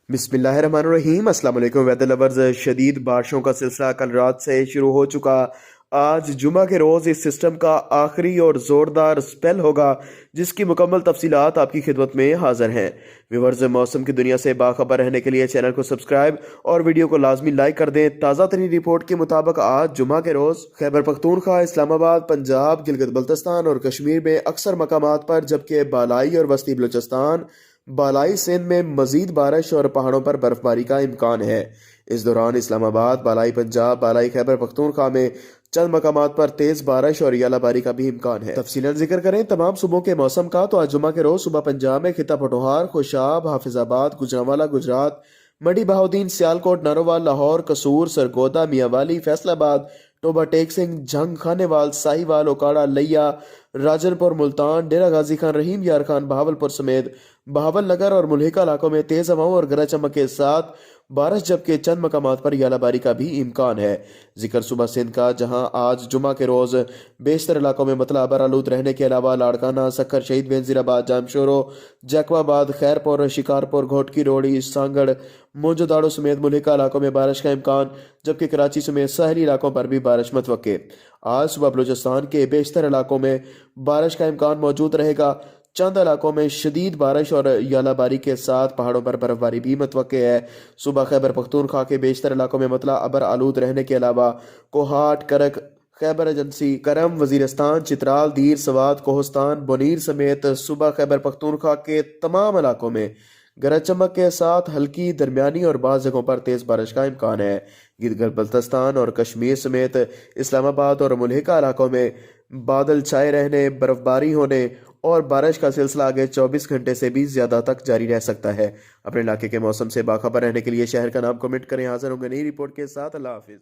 बिस्मिल्लाहिर्रहमानिर्रहीम। अस्सलाम वालेकुम वेदर लवर्स। शदीद बारिशों का सिलसिला कल रात से शुरू हो चुका। आज जुमा के रोज़ इस सिस्टम का आखिरी और ज़ोरदार स्पेल होगा, जिसकी मुकम्मल तफसीलात आपकी खिदमत में हाजिर हैं। व्यूअर्स, मौसम की दुनिया से बाखबर रहने के लिए चैनल को सब्सक्राइब और वीडियो को लाजमी लाइक कर दें। ताज़ा तरीन रिपोर्ट के मुताबिक आज जुमा के रोज़ खैबर पख्तूनख्वा, इस्लामाबाद, पंजाब, गिलगित बल्तिस्तान और कश्मीर में अक्सर मकामात पर, जबकि बालाई और वस्ती बलूचिस्तान, बालाई सिंध में मजीद बारिश और पहाड़ों पर बर्फबारी का इम्कान है। इस दौरान इस्लामाबाद, बालाई पंजाब, बालाई खैबर पख्तूनख्वा में चंद मकामात पर तेज बारिश और यालाबारी का भी इम्कान है। तफसीलन जिक्र करें तमाम सूबों के मौसम का, तो आज जुमा के रोज सुबह पंजाब में खिता पटोहार, खुशाब, हाफिजाबाद, गुजरांवाला गुजरात, मडी बहाउद्दीन, सियालकोट, नारोवाल, लाहौर, कसूर, सरगोदा, मियांवाली, फैसलाबाद, टोबा टेक सिंह, झंग, खानेवाल, साहिवाल, ओकाड़ा, लिया, राजनपुर, मुल्तान, डेरा गाजी खान, रहीम यार खान, बहावलपुर समेत बहावल नगर और मुल्हिका इलाकों में तेज हवाओं और गरज चमक के साथ बारिश, जबकि चंद मकामात पर यालाबारी का भी इम्कान है। जिक्र सुबह सिंध का, जहां आज जुमा के रोज बेशतर इलाकों में मतला आलूद रहने के अलावा लाड़काना, सक्खर, शहीद बेनजीराबाद, जामशोरो, जैकबाबाद, खैरपुर, शिकारपुर, घोटकी रोड़ी, सांगड़, मोजोदाड़ो समेत मुल्हिका इलाकों में बारिश का इम्कान, जबकि कराची समेत साहली इलाकों पर भी बारिश मतवक्के। आज सुबह बलूचिस्तान के बेशतर इलाकों में बारिश का इम्कान मौजूद रहेगा। चंद इलाकों में शदीद बारिश और यालाबारी के साथ पहाड़ों पर बर्फबारी भी मतवक्के है। सुबह खैबर पख्तूनख्वा के बेशतर इलाकों में मतला अबर आलूद रहने के अलावा कोहाट, करक, खैबर एजेंसी, करम, वजीरस्तान, चित्राल, दीर, सवात, कोहस्तान, बोनीर समेत सुबह खैबर पख्तूनख्वा के तमाम इलाकों में गरज चमक के साथ हल्की, दरमियानी और बाज़ जगहों पर तेज बारिश का इम्कान है। गिलगित बल्तिस्तान और कश्मीर समेत इस्लामाबाद और मुल्हिका इलाकों में बादल छाए रहने, बर्फबारी होने और बारिश का सिलसिला आगे 24 घंटे से भी ज्यादा तक जारी रह सकता है। अपने इलाके के मौसम से बाखबर रहने के लिए शहर का नाम कमेंट करें। हाजिर होंगे नई रिपोर्ट के साथ। अल्लाह हाफिज।